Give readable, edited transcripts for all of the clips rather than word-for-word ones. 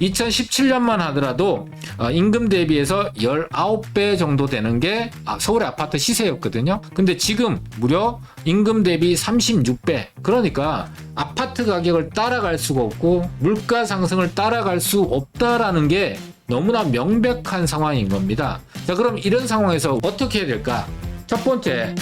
2017년만 하더라도 임금 대비해서 19배 정도 되는 게 서울의 아파트 시세였거든요. 근데 지금 무려 임금 대비 36배. 그러니까 아파트 가격을 따라갈 수가 없고 물가 상승을 따라갈 수 없다라는 게 너무나 명백한 상황인 겁니다. 자, 그럼 이런 상황에서 어떻게 해야 될까? 첫 번째,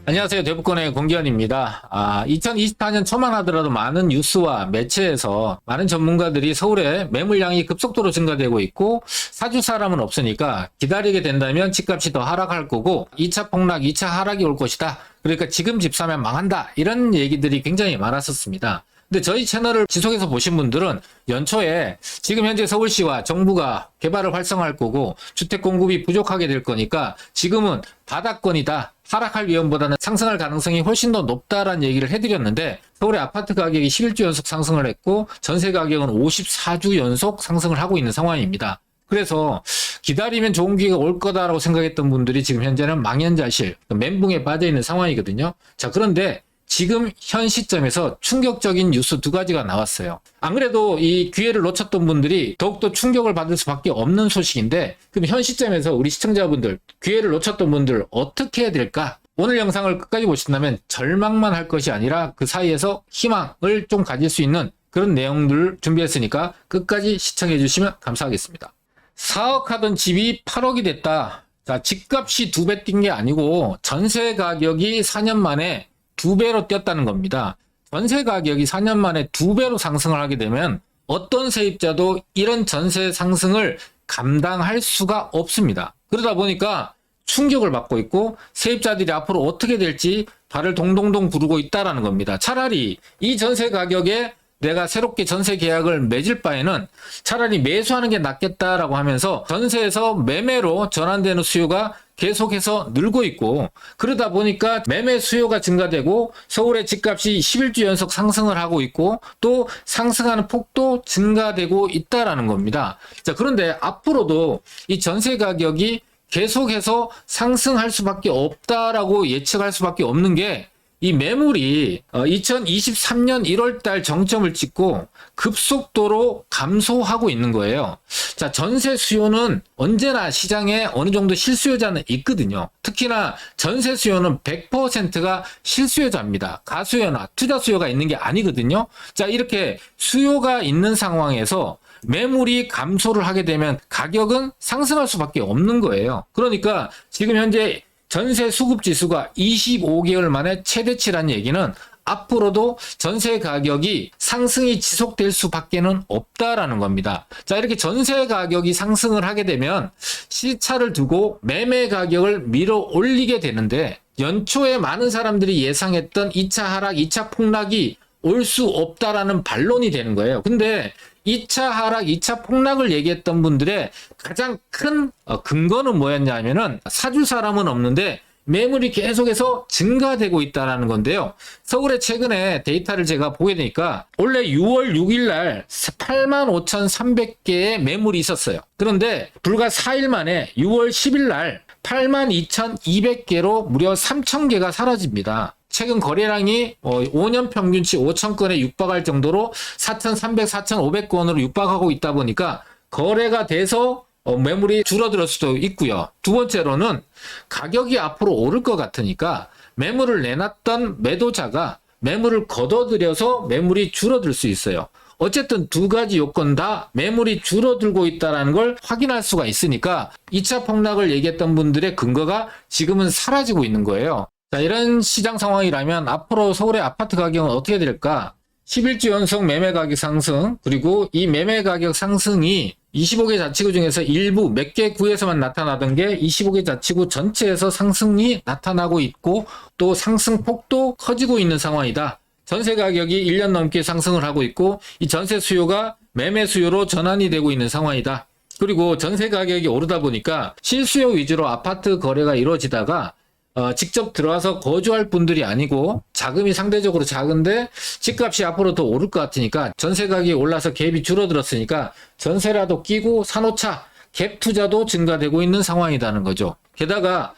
안녕하세요. 대북권의 공기현입니다. 2024년 초만 하더라도 많은 뉴스와 매체에서 많은 전문가들이 서울에 매물량이 급속도로 증가되고 있고 사줄 사람은 없으니까 기다리게 된다면 집값이 더 하락할 거고 2차 폭락, 2차 하락이 올 것이다. 그러니까 지금 집 사면 망한다. 이런 얘기들이 굉장히 많았었습니다. 근데 저희 채널을 지속해서 보신 분들은 연초에 지금 현재 서울시와 정부가 개발을 활성화할 거고 주택 공급이 부족하게 될 거니까 지금은 바닥권이다. 하락할 위험보다는 상승할 가능성이 훨씬 더 높다라는 얘기를 해드렸는데 서울의 아파트 가격이 11주 연속 상승을 했고 전세 가격은 54주 연속 상승을 하고 있는 상황입니다. 그래서 기다리면 좋은 기회가 올 거다라고 생각했던 분들이 지금 현재는 망연자실, 멘붕에 빠져 있는 상황이거든요. 자, 그런데 지금 현 시점에서 충격적인 뉴스 두 가지가 나왔어요. 안 그래도 이 기회를 놓쳤던 분들이 더욱더 충격을 받을 수밖에 없는 소식인데 그럼 현 시점에서 우리 시청자분들, 기회를 놓쳤던 분들 어떻게 해야 될까? 오늘 영상을 끝까지 보신다면 절망만 할 것이 아니라 그 사이에서 희망을 좀 가질 수 있는 그런 내용들을 준비했으니까 끝까지 시청해 주시면 감사하겠습니다. 4억 하던 집이 8억이 됐다. 자, 집값이 2배 뛴 게 아니고 전세 가격이 4년 만에 2배로 뛰었다는 겁니다. 전세 가격이 4년 만에 2배로 상승을 하게 되면 어떤 세입자도 이런 전세 상승을 감당할 수가 없습니다. 그러다 보니까 충격을 받고 있고 세입자들이 앞으로 어떻게 될지 발을 동동동 구르고 있다는 겁니다. 차라리 이 전세 가격에 내가 새롭게 전세 계약을 맺을 바에는 차라리 매수하는 게 낫겠다라고 하면서 전세에서 매매로 전환되는 수요가 계속해서 늘고 있고 그러다 보니까 매매 수요가 증가되고 서울의 집값이 11주 연속 상승을 하고 있고 또 상승하는 폭도 증가되고 있다라는 겁니다. 자, 그런데 앞으로도 이 전세 가격이 계속해서 상승할 수밖에 없다라고 예측할 수밖에 없는 게 이 매물이 2023년 1월달 정점을 찍고 급속도로 감소하고 있는 거예요. 자, 전세 수요는 언제나 시장에 어느 정도 실수요자는 있거든요. 특히나 전세 수요는 100%가 실수요자입니다. 가수요나 투자 수요가 있는 게 아니거든요. 자, 이렇게 수요가 있는 상황에서 매물이 감소를 하게 되면 가격은 상승할 수밖에 없는 거예요. 그러니까 지금 현재 전세 수급 지수가 25개월 만에 최대치라는 얘기는 앞으로도 전세 가격이 상승이 지속될 수밖에는 없다라는 겁니다. 자, 이렇게 전세 가격이 상승을 하게 되면 시차를 두고 매매 가격을 밀어 올리게 되는데 연초에 많은 사람들이 예상했던 2차 하락, 2차 폭락이 올 수 없다라는 반론이 되는 거예요. 근데 2차 하락, 2차 폭락을 얘기했던 분들의 가장 큰 근거는 뭐였냐면은 사줄 사람은 없는데 매물이 계속해서 증가되고 있다는 건데요. 서울의 최근에 데이터를 제가 보게 되니까 원래 6월 6일 날 85,300개의 매물이 있었어요. 그런데 불과 4일 만에 6월 10일 날 82,200개로 무려 3,000개가 사라집니다. 최근 거래량이 5년 평균치 5,000건에 육박할 정도로 4,300, 4,500건으로 육박하고 있다 보니까 거래가 돼서 매물이 줄어들 수도 있고요. 두 번째로는 가격이 앞으로 오를 것 같으니까 매물을 내놨던 매도자가 매물을 걷어들여서 매물이 줄어들 수 있어요. 어쨌든 두 가지 요건 다 매물이 줄어들고 있다는 걸 확인할 수가 있으니까 2차 폭락을 얘기했던 분들의 근거가 지금은 사라지고 있는 거예요. 자, 이런 시장 상황이라면 앞으로 서울의 아파트 가격은 어떻게 될까? 11주 연속 매매 가격 상승, 그리고 이 매매 가격 상승이 25개 자치구 중에서 일부 몇 개 구에서만 나타나던 게 25개 자치구 전체에서 상승이 나타나고 있고 또 상승폭도 커지고 있는 상황이다. 전세 가격이 1년 넘게 상승을 하고 있고 이 전세 수요가 매매 수요로 전환이 되고 있는 상황이다. 그리고 전세 가격이 오르다 보니까 실수요 위주로 아파트 거래가 이루어지다가 직접 들어와서 거주할 분들이 아니고 자금이 상대적으로 작은데 집값이 앞으로 더 오를 것 같으니까 전세 가격이 올라서 갭이 줄어들었으니까 전세라도 끼고 사놓자. 갭 투자도 증가되고 있는 상황이라는 거죠. 게다가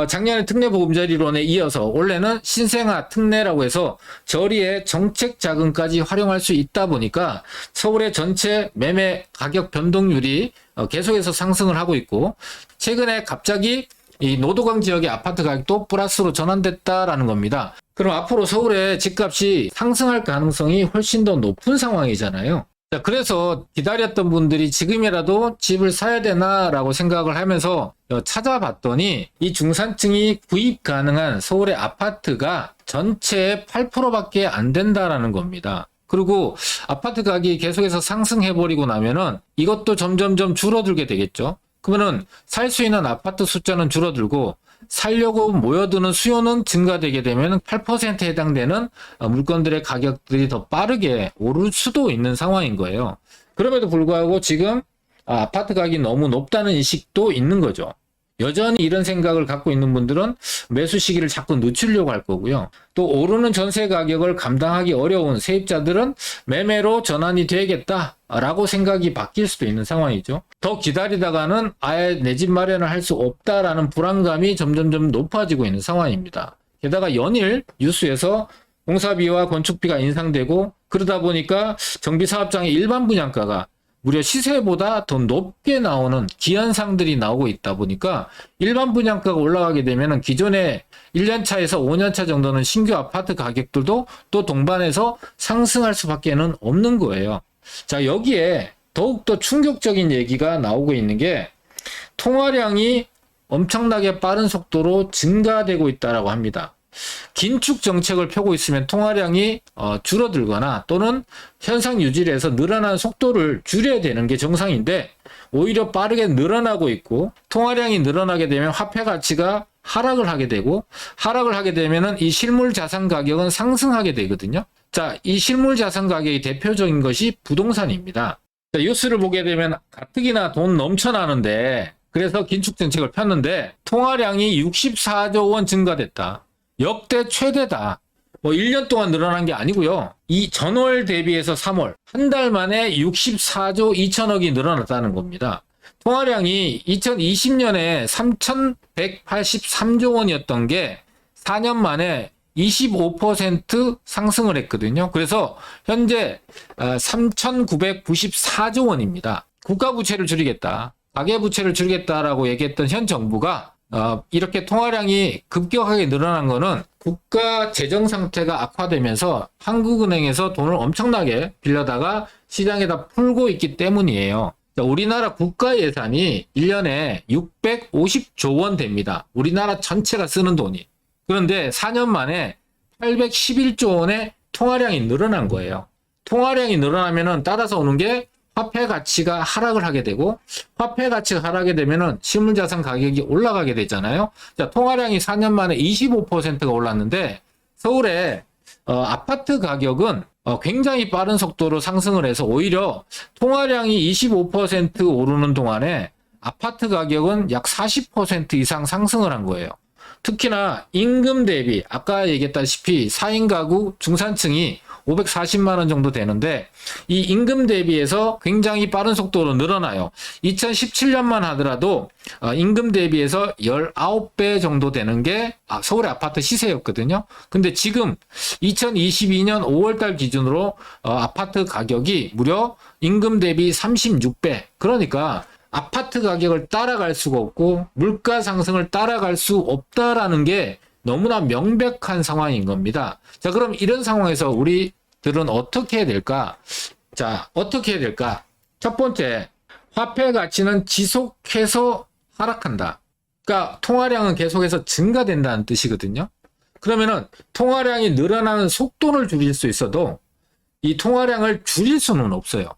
작년에 특례 보금자리론에 이어서 올해는 신생아 특례라고 해서 저리의 정책 자금까지 활용할 수 있다 보니까 서울의 전체 매매 가격 변동률이 계속해서 상승을 하고 있고, 최근에 갑자기 이 노도강 지역의 아파트 가격도 플러스로 전환됐다라는 겁니다. 그럼 앞으로 서울의 집값이 상승할 가능성이 훨씬 더 높은 상황이잖아요. 자, 그래서 기다렸던 분들이 지금이라도 집을 사야 되나라고 생각을 하면서 찾아봤더니 이 중산층이 구입 가능한 서울의 아파트가 전체의 8%밖에 안 된다라는 겁니다. 그리고 아파트 가격이 계속해서 상승해버리고 나면은 이것도 점점점 줄어들게 되겠죠. 그러면은 살 수 있는 아파트 숫자는 줄어들고 살려고 모여드는 수요는 증가되게 되면 8%에 해당되는 물건들의 가격들이 더 빠르게 오를 수도 있는 상황인 거예요. 그럼에도 불구하고 지금 아파트 가격이 너무 높다는 인식도 있는 거죠. 여전히 이런 생각을 갖고 있는 분들은 매수 시기를 자꾸 늦추려고 할 거고요. 또 오르는 전세 가격을 감당하기 어려운 세입자들은 매매로 전환이 되겠다라고 생각이 바뀔 수도 있는 상황이죠. 더 기다리다가는 아예 내 집 마련을 할 수 없다라는 불안감이 점점점 높아지고 있는 상황입니다. 게다가 연일 뉴스에서 공사비와 건축비가 인상되고 그러다 보니까 정비사업장의 일반 분양가가 무려 시세보다 더 높게 나오는 기현상들이 나오고 있다 보니까 일반 분양가가 올라가게 되면 기존의 1년차에서 5년차 정도는 신규 아파트 가격들도 또 동반해서 상승할 수밖에는 없는 거예요. 자, 여기에 더욱더 충격적인 얘기가 나오고 있는 게 통화량이 엄청나게 빠른 속도로 증가되고 있다고 합니다. 긴축 정책을 펴고 있으면 통화량이 줄어들거나 또는 현상 유지를 해서 늘어나는 속도를 줄여야 되는 게 정상인데 오히려 빠르게 늘어나고 있고, 통화량이 늘어나게 되면 화폐 가치가 하락을 하게 되고, 하락을 하게 되면은 이 실물 자산 가격은 상승하게 되거든요. 자, 이 실물 자산 가격의 대표적인 것이 부동산입니다. 자, 뉴스를 보게 되면 가뜩이나 돈 넘쳐나는데 그래서 긴축 정책을 폈는데 통화량이 64조 원 증가됐다. 역대 최대다. 1년 동안 늘어난 게 아니고요. 이 전월 대비해서 3월 한 달 만에 64조 2천억이 늘어났다는 겁니다. 통화량이 2020년에 3,183조 원이었던 게 4년 만에 25% 상승을 했거든요. 그래서 현재 3,994조 원입니다. 국가 부채를 줄이겠다, 가계 부채를 줄이겠다라고 얘기했던 현 정부가 이렇게 통화량이 급격하게 늘어난 거는 국가 재정 상태가 악화되면서 한국은행에서 돈을 엄청나게 빌려다가 시장에다 풀고 있기 때문이에요. 우리나라 국가 예산이 1년에 650조 원 됩니다. 우리나라 전체가 쓰는 돈이. 그런데 4년 만에 811조 원의 통화량이 늘어난 거예요. 통화량이 늘어나면은 따라서 오는 게 화폐 가치가 하락을 하게 되고, 화폐 가치가 하락하게 되면은 실물자산 가격이 올라가게 되잖아요. 자, 통화량이 4년 만에 25%가 올랐는데 서울의 아파트 가격은 굉장히 빠른 속도로 상승을 해서 오히려 통화량이 25% 오르는 동안에 아파트 가격은 약 40% 이상 상승을 한 거예요. 특히나 임금 대비 아까 얘기했다시피 4인 가구 중산층이 540만 원 정도 되는데 이 임금 대비해서 굉장히 빠른 속도로 늘어나요. 2017년만 하더라도 임금 대비해서 19배 정도 되는 게 서울의 아파트 시세였거든요. 근데 지금 2022년 5월달 기준으로 아파트 가격이 무려 임금 대비 36배. 그러니까 아파트 가격을 따라갈 수가 없고 물가 상승을 따라갈 수 없다라는 게 너무나 명백한 상황인 겁니다. 자, 그럼 이런 상황에서 우리들은 어떻게 해야 될까? 자, 어떻게 해야 될까? 첫 번째, 화폐 가치는 지속해서 하락한다. 그러니까 통화량은 계속해서 증가된다는 뜻이거든요. 그러면은 통화량이 늘어나는 속도를 줄일 수 있어도 이 통화량을 줄일 수는 없어요.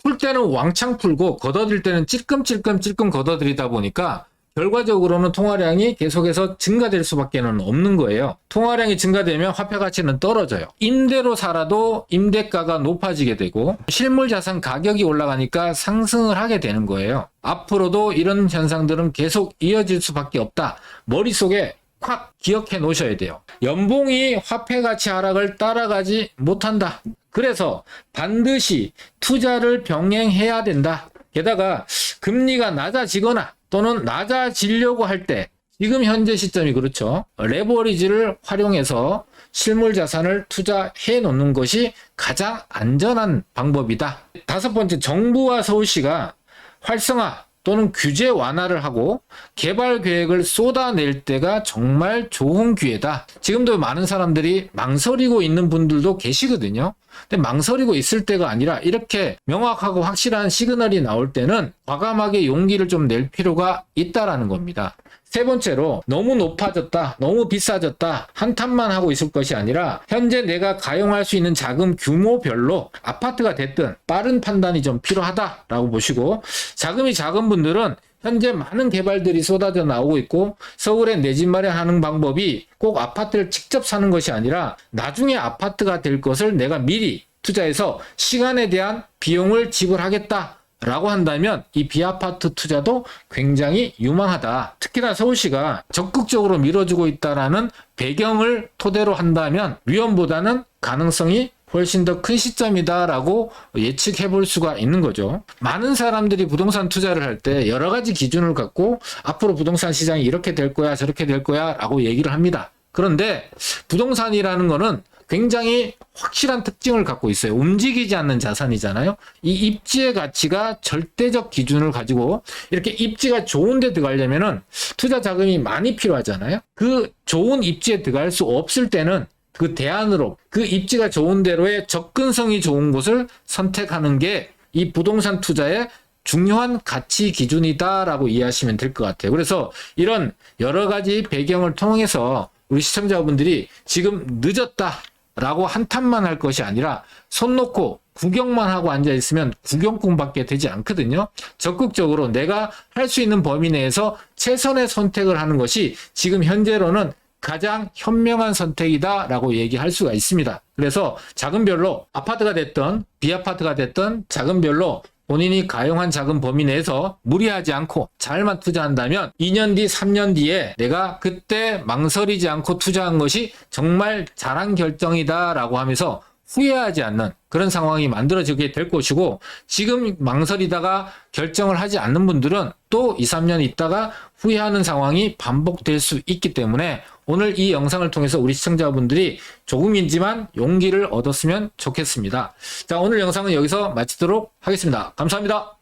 풀 때는 왕창 풀고 걷어들일 때는 찔끔찔끔 걷어들이다 보니까 결과적으로는 통화량이 계속해서 증가될 수밖에 없는 거예요. 통화량이 증가되면 화폐 가치는 떨어져요. 임대로 살아도 임대가가 높아지게 되고 실물 자산 가격이 올라가니까 상승을 하게 되는 거예요. 앞으로도 이런 현상들은 계속 이어질 수밖에 없다. 머릿속에 콱 기억해 놓으셔야 돼요. 연봉이 화폐 가치 하락을 따라가지 못한다. 그래서 반드시 투자를 병행해야 된다. 게다가 금리가 낮아지거나 또는 낮아지려고 할 때 지금 현재 시점이 그렇죠. 레버리지를 활용해서 실물 자산을 투자해 놓는 것이 가장 안전한 방법이다. 다섯 번째, 정부와 서울시가 활성화 또는 규제 완화를 하고 개발 계획을 쏟아낼 때가 정말 좋은 기회다. 지금도 많은 사람들이 망설이고 있는 분들도 계시거든요. 근데 망설이고 있을 때가 아니라 이렇게 명확하고 확실한 시그널이 나올 때는 과감하게 용기를 좀 낼 필요가 있다라는 겁니다. 세 번째로, 너무 높아졌다, 너무 비싸졌다 한탄만 하고 있을 것이 아니라 현재 내가 가용할 수 있는 자금 규모별로 아파트가 됐든 빠른 판단이 좀 필요하다라고 보시고, 자금이 작은 분들은 현재 많은 개발들이 쏟아져 나오고 있고 서울에 내 집 마련하는 방법이 꼭 아파트를 직접 사는 것이 아니라 나중에 아파트가 될 것을 내가 미리 투자해서 시간에 대한 비용을 지불하겠다 라고 한다면 이 비아파트 투자도 굉장히 유망하다. 특히나 서울시가 적극적으로 밀어주고 있다라는 배경을 토대로 한다면 위험보다는 가능성이 훨씬 더 큰 시점이다라고 예측해 볼 수가 있는 거죠. 많은 사람들이 부동산 투자를 할 때 여러 가지 기준을 갖고 앞으로 부동산 시장이 이렇게 될 거야 저렇게 될 거야 라고 얘기를 합니다. 그런데 부동산이라는 거는 굉장히 확실한 특징을 갖고 있어요. 움직이지 않는 자산이잖아요. 이 입지의 가치가 절대적 기준을 가지고 이렇게 입지가 좋은 데 들어가려면은 투자 자금이 많이 필요하잖아요. 그 좋은 입지에 들어갈 수 없을 때는 그 대안으로 그 입지가 좋은 데로의 접근성이 좋은 곳을 선택하는 게 이 부동산 투자의 중요한 가치 기준이다라고 이해하시면 될 것 같아요. 그래서 이런 여러 가지 배경을 통해서 우리 시청자분들이 지금 늦었다라고 한탄만 할 것이 아니라 손 놓고 구경만 하고 앉아있으면 구경꾼밖에 되지 않거든요. 적극적으로 내가 할 수 있는 범위 내에서 최선의 선택을 하는 것이 지금 현재로는 가장 현명한 선택이다라고 얘기할 수가 있습니다. 그래서 자금별로 아파트가 됐든 비아파트가 됐든 자금별로 본인이 가용한 자금 범위 내에서 무리하지 않고 잘만 투자한다면 2년 뒤, 3년 뒤에 내가 그때 망설이지 않고 투자한 것이 정말 잘한 결정이다라고 하면서 후회하지 않는 그런 상황이 만들어지게 될 것이고, 지금 망설이다가 결정을 하지 않는 분들은 또 2, 3년 있다가 후회하는 상황이 반복될 수 있기 때문에 오늘 이 영상을 통해서 우리 시청자분들이 조금이지만 용기를 얻었으면 좋겠습니다. 자, 오늘 영상은 여기서 마치도록 하겠습니다. 감사합니다.